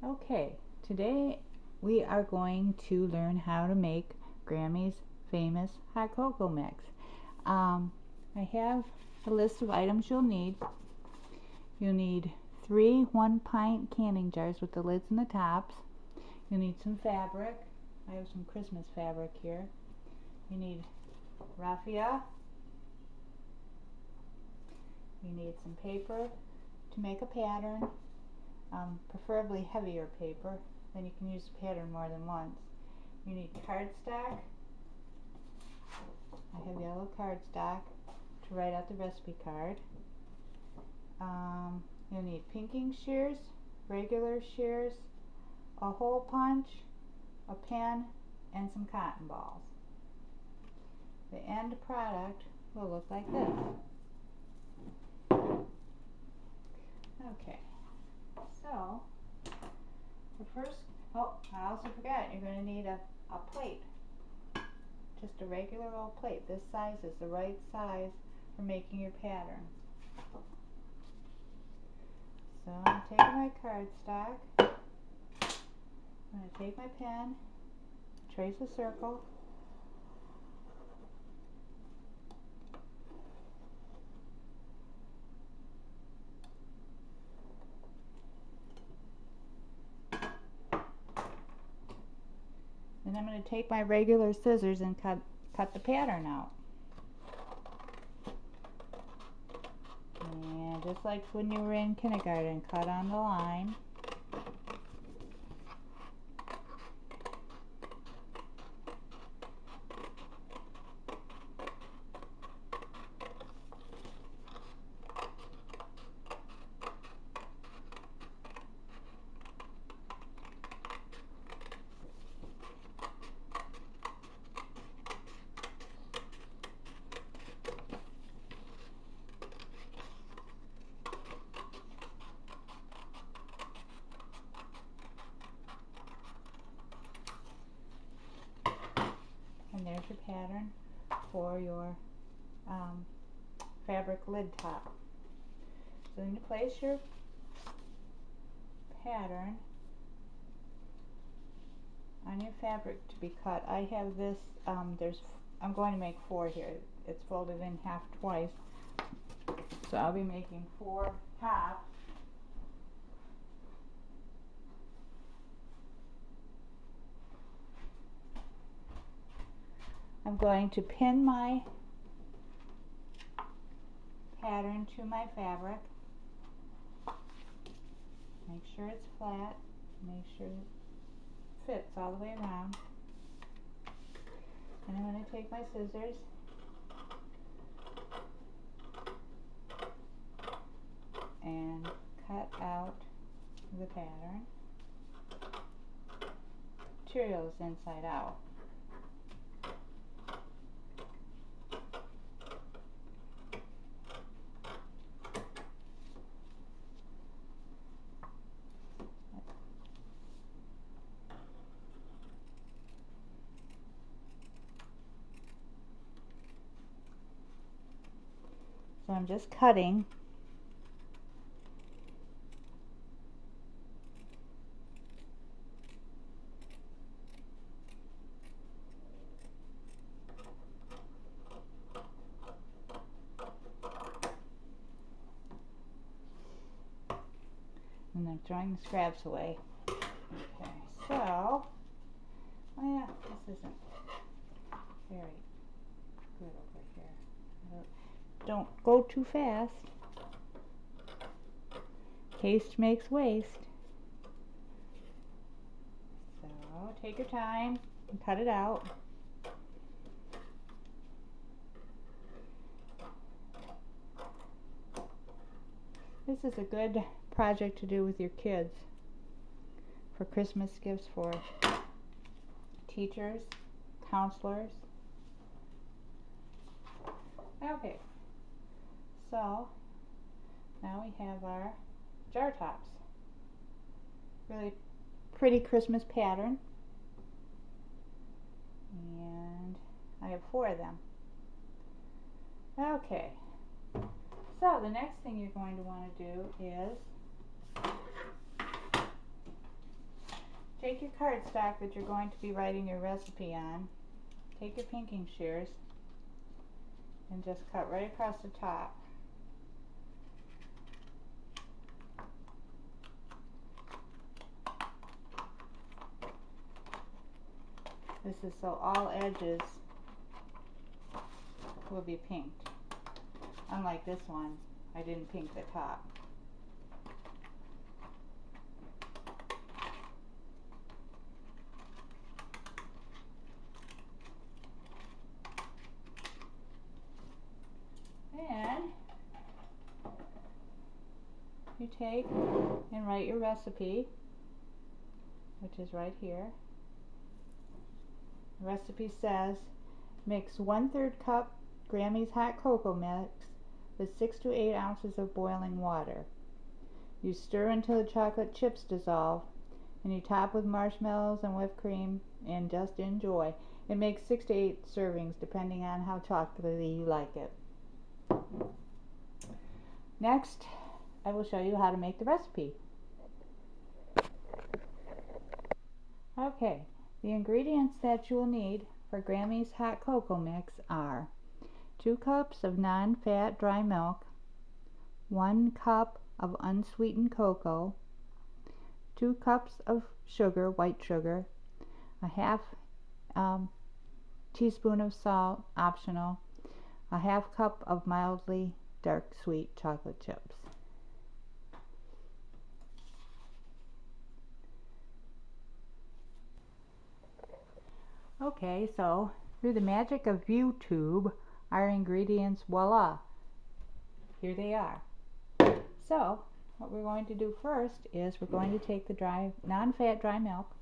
Okay, today we are going to learn how to make Grammy's famous hot cocoa mix. I have a list of items you'll need. You'll need 3 1-pint canning jars with the lids and the tops. You'll need some fabric. I have some Christmas fabric here. You need raffia. You need some paper to make a pattern. Preferably heavier paper, then you can use the pattern more than once. You need cardstock. I have yellow cardstock to write out the recipe card. You'll need pinking shears, regular shears, a hole punch, a pen, and some cotton balls. The end product will look like this. Okay. So, the first, I also forgot, you're going to need a plate. Just a regular old plate. This size is the right size for making your pattern. So, I'm taking my cardstock. I'm going to take my pen, trace a circle. Then I'm going to take my regular scissors and cut the pattern out. And just like when you were in kindergarten, cut on the line. And there's your pattern for your fabric lid top. So then you place your pattern on your fabric to be cut. I have this, I'm going to make 4 here. It's folded in half twice. So I'll be making 4 tops. I'm going to pin my pattern to my fabric. Make sure it's flat. Make sure it fits all the way around. And I'm going to take my scissors and cut out the pattern. Material is inside out. So I'm just cutting. And I'm throwing the scraps away. Okay, so, oh yeah, this isn't very good over here. Don't go too fast. Haste makes waste. So take your time and cut it out. This is a good project to do with your kids for Christmas gifts for teachers, counselors. Okay. So now we have our jar tops. Really pretty Christmas pattern. And I have 4 of them. Okay. So the next thing you're going to want to do is Take your cardstock that you're going to be writing your recipe on. Take your pinking shears and just cut right across the top. This is so all edges will be pinked. Unlike this one, I didn't pink the top. Then you take and write your recipe, which is right here. The recipe says mix 1/3 cup Grammy's hot cocoa mix with 6 to 8 ounces of boiling water. You stir until the chocolate chips dissolve, and you top with marshmallows and whipped cream and just enjoy. It makes 6 to 8 servings depending on how chocolatey you like it. Next, I will show you how to make the recipe. Okay, the ingredients that you will need for Grammy's hot cocoa mix are 2 cups of non-fat dry milk, 1 cup of unsweetened cocoa, 2 cups of sugar, white sugar, a half teaspoon of salt, optional, a half cup of mildly dark sweet chocolate chips. Okay, so through the magic of YouTube, our ingredients, voila, here they are. So what we're going to do first is we're going to take the non-fat dry milk,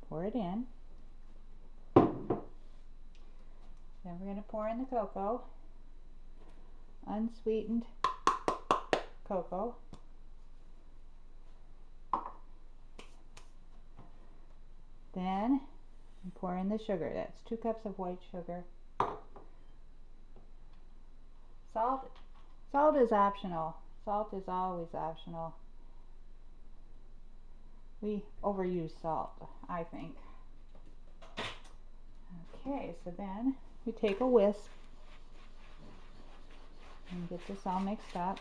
pour it in, then we're going to pour in the cocoa, unsweetened cocoa, then pour in the sugar. That's 2 cups of white sugar. Salt is optional. Salt is always optional. We overuse salt, I think. Okay, so then we take a whisk and get this all mixed up.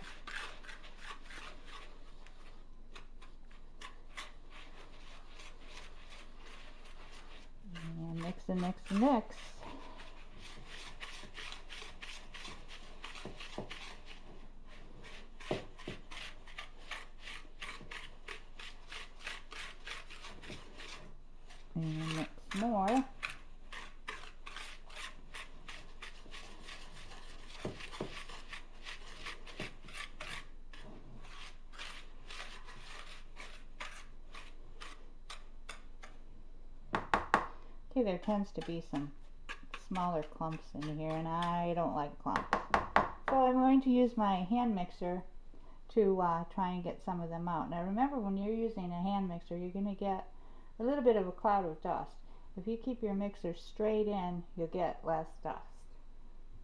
And mix and mix and mix. And mix more. Okay, there tends to be some smaller clumps in here, and I don't like clumps. So I'm going to use my hand mixer to try and get some of them out. Now remember, when you're using a hand mixer, you're going to get a little bit of a cloud of dust. If you keep your mixer straight in, you'll get less dust.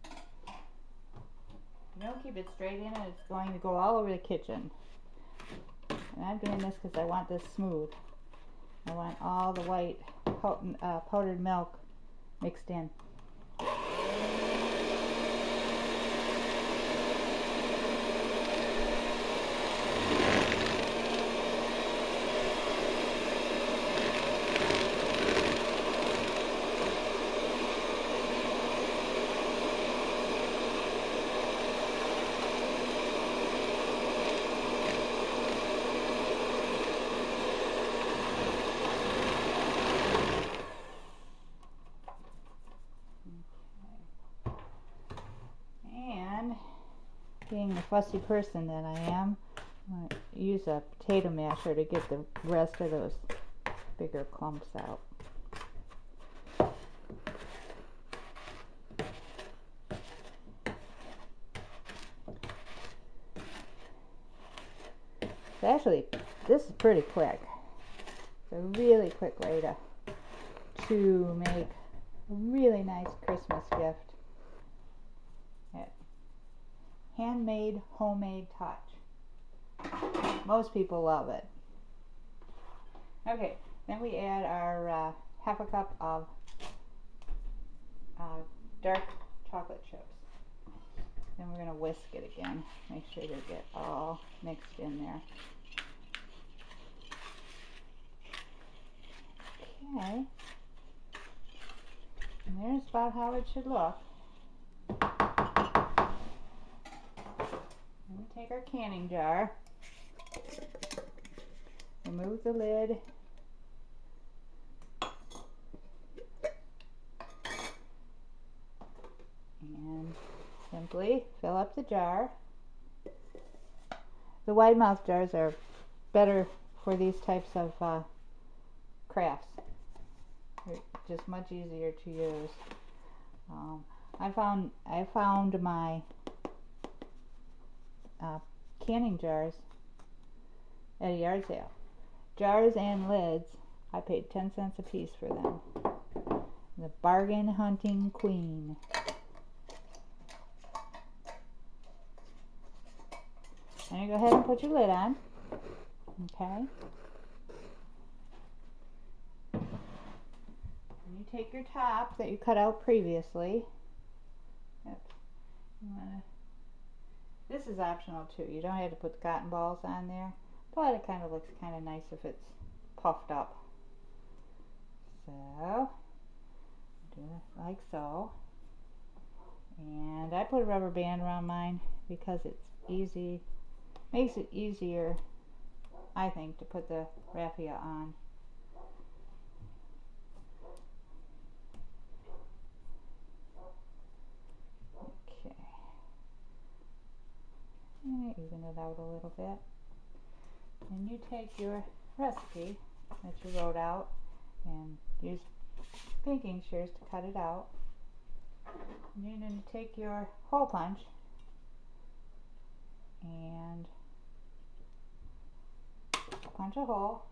If you don't keep it straight in, it's going to go all over the kitchen. And I'm doing this because I want this smooth. I want all the white powdered milk mixed in. Being the fussy person that I am, I'm going to use a potato masher to get the rest of those bigger clumps out. So actually, this is pretty quick. It's a really quick way to make a really nice Christmas gift. Handmade, homemade touch. Most people love it. Okay, Then we add our half a cup of dark chocolate chips. Then we're going to whisk it again. Make sure they get all mixed in there. Okay. And there's about how it should look. Then we take our canning jar, remove the lid, and simply fill up the jar. The wide mouth jars are better for these types of crafts. They're just much easier to use. I found my canning jars at a yard sale. Jars and lids, I paid 10 cents a piece for them. The bargain hunting queen. And you go ahead and put your lid on. Okay. And you take your top that you cut out previously. This is optional too. You don't have to put the cotton balls on there, but it kind of looks kind of nice if it's puffed up. So, do it like so. And I put a rubber band around mine because it's easy. Makes it easier, I think, to put the raffia on. Okay. And even it out a little bit. And you take your recipe that you wrote out and use pinking shears to cut it out. And you're going to take your hole punch and punch a hole.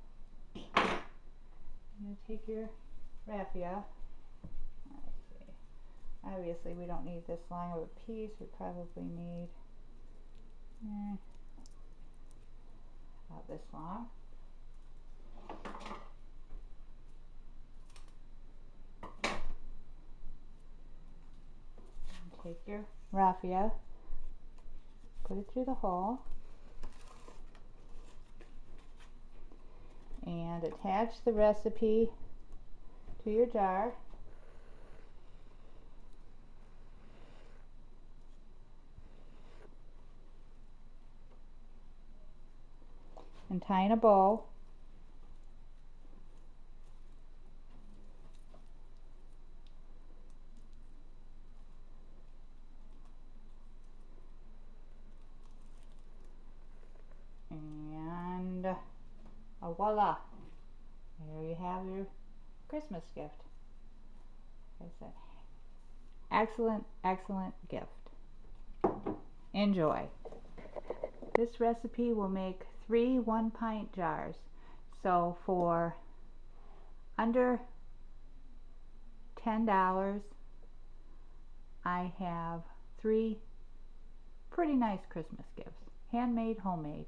You take your raffia. Let's see. Obviously, we don't need this long of a piece. We probably need about this long. And take your raffia, put it through the hole, and attach the recipe to your jar. And tie in a bow. And voila! There you have your Christmas gift. Like I said, excellent, excellent gift. Enjoy. This recipe will make 3 1-pint jars. So for under $10, I have 3 pretty nice Christmas gifts. Handmade, homemade.